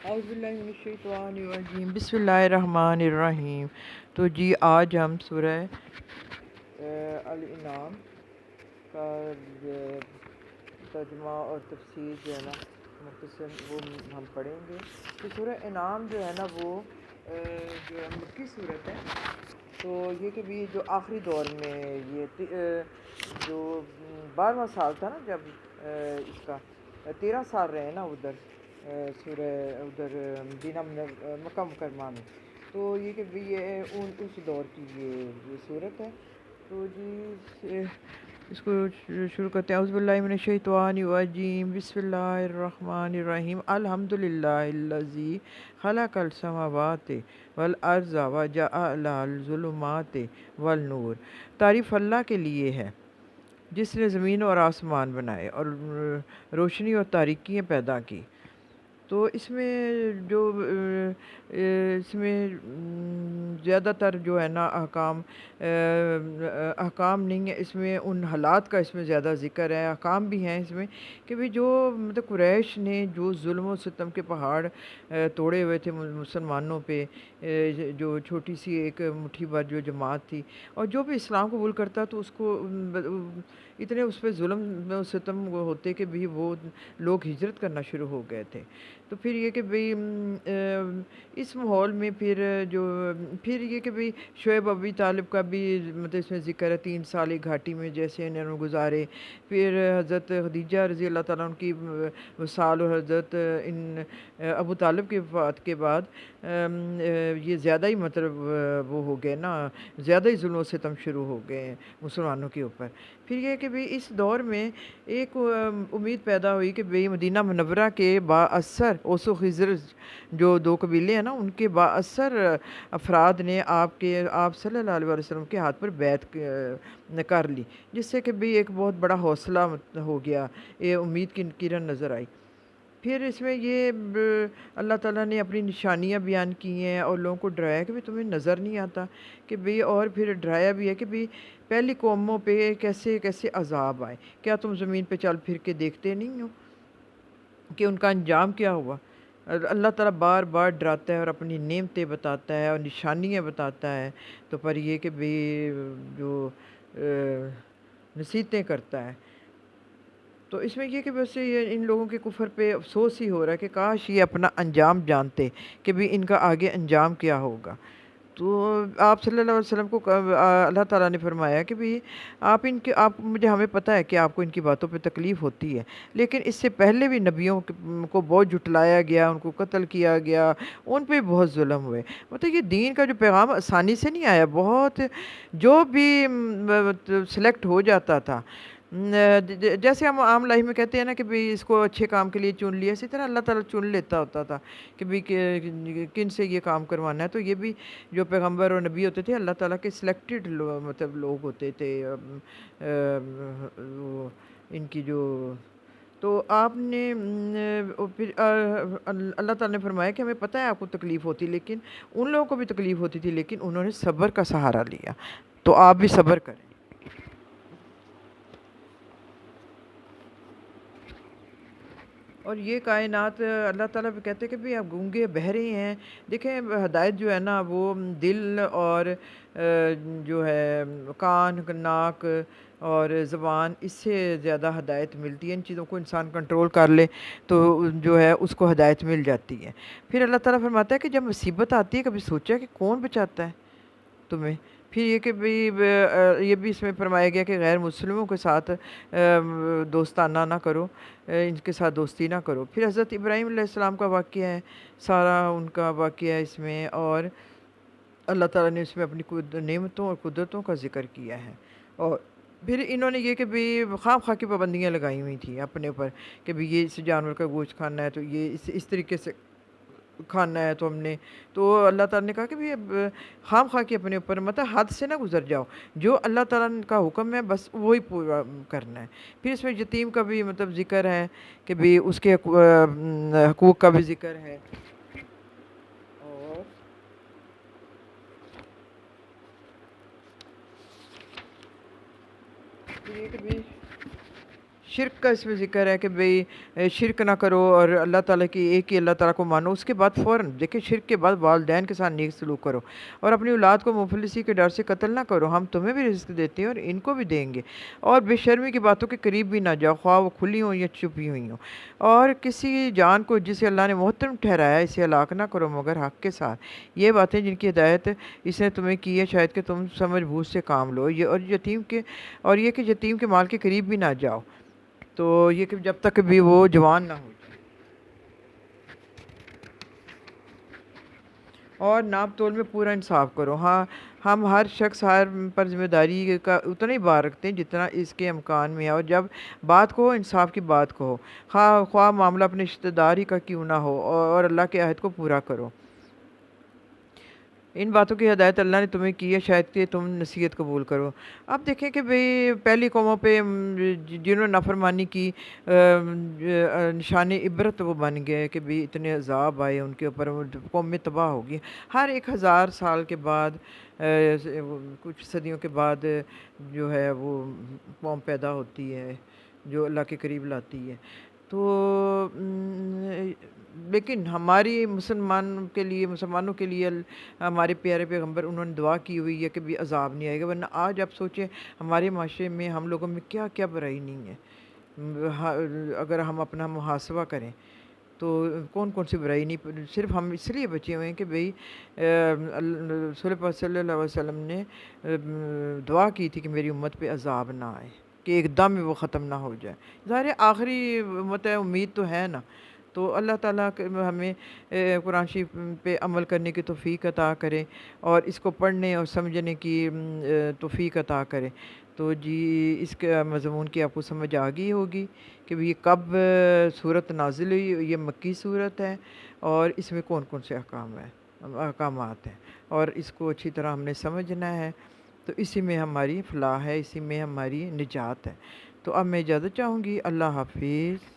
اعوذ باللہ من الشیطان الرجیم بسم اللہ الرحمن الرحیم۔ تو جی آج ہم سورہ الانعام کا ترجمہ اور تفسیر جو ہے نا مختصر وہ ہم پڑھیں گے۔ تو سورہ انعام جو ہے نا وہ جو ہے مکی صورت ہے۔ تو یہ کہ بھی جو آخری دور میں یہ جو 12واں سال تھا نا جب اس کا 13 سال رہے نا ادھر سورہ ادھر مدینہ مکہ مکرمہ میں۔ تو یہ کہ بھی یہ اس دور کی یہ صورت ہے۔ تو جی اس کو شروع کرتے ہیں۔ اعوذ باللہ من الشیطان الرجیم بسم اللہ الرحمن الرحیم۔ الحمد للہ الذی خلق السماوات والارض وجعل الظلمات والنور۔ تعریف اللہ کے لیے ہے جس نے زمین اور آسمان بنائے اور روشنی اور تاریکیاں پیدا کی۔ تو اس میں جو اس میں زیادہ تر جو ہے نا احکام نہیں ہے، اس میں ان حالات کا اس میں زیادہ ذکر ہے۔ احکام بھی ہیں اس میں کہ بھی جو مطلب قریش نے جو ظلم و ستم کے پہاڑ توڑے ہوئے تھے مسلمانوں پہ، جو چھوٹی سی ایک مٹھی بھر جو جماعت تھی، اور جو بھی اسلام قبول کرتا تو اس کو اتنے اس پہ ظلم و ستم ہوتے کہ بھی وہ لوگ ہجرت کرنا شروع ہو گئے تھے۔ تو پھر یہ کہ بھئی اس ماحول میں پھر یہ کہ بھئی شعیب ابی طالب کا بھی مطلب اس میں ذکر ہے، 3 سال ایک گھاٹی میں جیسے انہوں نے گزارے۔ پھر حضرت خدیجہ رضی اللہ تعالیٰ عنہ کی وصال اور حضرت ابو طالب کی وفات کے بعد یہ زیادہ ہی مطلب وہ ہو گئے نا، زیادہ ہی ظلم و ستم شروع ہو گئے ہیں مسلمانوں کے اوپر۔ پھر یہ کہ بھئی اس دور میں ایک امید پیدا ہوئی کہ بھئی مدینہ منورہ کے بااثر اوس و خزرج جو 2 قبیلے ہیں نا، ان کے بااثر افراد نے آپ صلی اللہ علیہ وسلم کے ہاتھ پر بیعت کر لی، جس سے کہ بھی ایک بہت بڑا حوصلہ ہو گیا، یہ امید کی کرن نظر آئی۔ پھر اس میں یہ اللہ تعالیٰ نے اپنی نشانیاں بیان کی ہیں اور لوگوں کو ڈرایا کہ بھی تمہیں نظر نہیں آتا کہ بھی، اور پھر ڈرایا بھی ہے کہ بھی پہلی قوموں پہ کیسے کیسے عذاب آئے، کیا تم زمین پہ چل پھر کے دیکھتے نہیں ہو کہ ان کا انجام کیا ہوا۔ اللہ تعالیٰ بار بار ڈراتا ہے اور اپنی نعمتیں بتاتا ہے اور نشانیاں بتاتا ہے، تو پر یہ کہ بھی جو نصیحتیں کرتا ہے۔ تو اس میں یہ کہ بس یہ ان لوگوں کے کفر پہ افسوس ہی ہو رہا ہے کہ کاش یہ اپنا انجام جانتے کہ بھی ان کا آگے انجام کیا ہوگا۔ تو آپ صلی اللہ علیہ وسلم کو اللہ تعالیٰ نے فرمایا کہ بھی ہمیں پتہ ہے کہ آپ کو ان کی باتوں پہ تکلیف ہوتی ہے، لیکن اس سے پہلے بھی نبیوں کو بہت جھٹلایا گیا، ان کو قتل کیا گیا، ان پہ بہت ظلم ہوئے۔ مطلب یہ دین کا جو پیغام آسانی سے نہیں آیا، بہت جو بھی سلیکٹ ہو جاتا تھا، جیسے ہم عام لائف میں کہتے ہیں نا کہ بھی اس کو اچھے کام کے لیے چن لیا، اسی طرح اللہ تعالیٰ چن لیتا ہوتا تھا کہ بھی کن سے یہ کام کروانا ہے۔ تو یہ بھی جو پیغمبر اور نبی ہوتے تھے اللہ تعالیٰ کے سلیکٹڈ مطلب لوگ ہوتے تھے، ان کی جو تو آپ نے پھر اللہ تعالیٰ نے فرمایا کہ ہمیں پتہ ہے آپ کو تکلیف ہوتی، لیکن ان لوگوں کو بھی تکلیف ہوتی تھی، لیکن انہوں نے صبر کا سہارا لیا، تو آپ بھی صبر کریں۔ اور یہ کائنات اللہ تعالیٰ بھی کہتے ہیں کہ بھی آپ گونگے بہرے ہیں۔ دیکھیں ہدایت جو ہے نا وہ دل اور جو ہے کان ناک اور زبان، اس سے زیادہ ہدایت ملتی ہے۔ ان چیزوں کو انسان کنٹرول کر لے تو جو ہے اس کو ہدایت مل جاتی ہے۔ پھر اللہ تعالیٰ فرماتا ہے کہ جب مصیبت آتی ہے کبھی سوچا کہ کون بچاتا ہے تمہیں۔ پھر یہ کہ بھی یہ بھی اس میں فرمایا گیا کہ غیر مسلموں کے ساتھ دوستانہ نہ کرو، ان کے ساتھ دوستی نہ کرو۔ پھر حضرت ابراہیم علیہ السلام کا واقعہ ہے، سارا ان کا واقعہ ہے اس میں، اور اللہ تعالیٰ نے اس میں اپنی نعمتوں اور قدرتوں کا ذکر کیا ہے۔ اور پھر انہوں نے یہ کہ بھی خواہ خواہ کی پابندیاں لگائی ہوئی تھیں اپنے اوپر کہ بھی یہ اس جانور کا گوشت کھانا ہے تو یہ اس طریقے سے کھانا ہے، تو ہم نے تو اللہ تعالیٰ نے کہا کہ بھی اب خام خواہ کی اپنے اوپر مطلب حد سے نہ گزر جاؤ، جو اللہ تعالیٰ کا حکم ہے بس وہی پورا کرنا ہے۔ پھر اس میں یتیم کا بھی مطلب ذکر ہے کہ بھی اس کے حقوق کا بھی ذکر ہے، اور پھر یہ کہ بھی شرک کا اس میں ذکر ہے کہ بھئی شرک نہ کرو اور اللہ تعالیٰ کی ایک ہی اللہ تعالیٰ کو مانو۔ اس کے بعد فوراً دیکھیں شرک کے بعد والدین کے ساتھ نیک سلوک کرو اور اپنی اولاد کو مفلسی کے ڈر سے قتل نہ کرو، ہم تمہیں بھی رزق دیتے ہیں اور ان کو بھی دیں گے، اور بے شرمی کی باتوں کے قریب بھی نہ جاؤ، خواہ وہ کھلی ہوں یا چھپی ہوئی ہوں، اور کسی جان کو جسے اللہ نے محترم ٹھہرایا اسے ہلاک نہ کرو مگر حق کے ساتھ۔ یہ باتیں جن کی ہدایت اس نے تمہیں کی ہے شاید کہ تم سمجھ بوجھ سے کام لو، اور یہ کہ یتیم کے مال کے قریب بھی نہ جاؤ، تو یہ کہ جب تک بھی وہ جوان نہ ہو جائے، اور ناپ تول میں پورا انصاف کرو۔ ہاں، ہم ہر شخص ہر پر ذمہ داری کا اتنا ہی بار رکھتے ہیں جتنا اس کے امکان میں ہے، اور جب بات کہو انصاف کی بات کہو، خواہ معاملہ اپنے رشتہ داری کا کیوں نہ ہو، اور اللہ کے عہد کو پورا کرو۔ ان باتوں کی ہدایت اللہ نے تمہیں کی ہے شاید کہ تم نصیحت قبول کرو۔ اب دیکھیں کہ بھئی پہلی قوموں پہ جنہوں نے نافرمانی کی، نشان عبرت وہ بن گئے کہ بھئی اتنے عذاب آئے ان کے اوپر، وہ قومیں تباہ ہو گئی۔ ہر ایک 1000 سال کے بعد، کچھ صدیوں کے بعد جو ہے وہ قوم پیدا ہوتی ہے جو اللہ کے قریب لاتی ہے۔ تو لیکن ہماری مسلمانوں کے لیے ہمارے پیارے پیغمبر انہوں نے دعا کی ہوئی ہے کہ بھی عذاب نہیں آئے گا، ورنہ آج آپ سوچیں ہمارے معاشرے میں ہم لوگوں میں کیا کیا برائی نہیں ہے۔ اگر ہم اپنا محاسبہ کریں تو کون کون سی برائی نہیں، صرف ہم اس لیے بچے ہوئے ہیں کہ بھئی رسول پاک صلی اللہ علیہ وسلم نے دعا کی تھی کہ میری امت پہ عذاب نہ آئے، کہ ایک دم میں وہ ختم نہ ہو جائے۔ ظاہر ہے آخری امت ہے، امید تو ہے نا، تو اللہ تعالیٰ ہمیں قرآن شریف پہ عمل کرنے کی توفیق عطا کرے، اور اس کو پڑھنے اور سمجھنے کی توفیق عطا کرے۔ تو جی اس کے مضمون کی آپ کو سمجھ آ گئی ہوگی کہ یہ کب صورت نازل ہوئی، یہ مکی صورت ہے، اور اس میں کون کون سے احکامات ہیں، اور اس کو اچھی طرح ہم نے سمجھنا ہے، تو اسی میں ہماری فلاح ہے، اسی میں ہماری نجات ہے۔ تو اب میں اجازت چاہوں گی، اللہ حافظ۔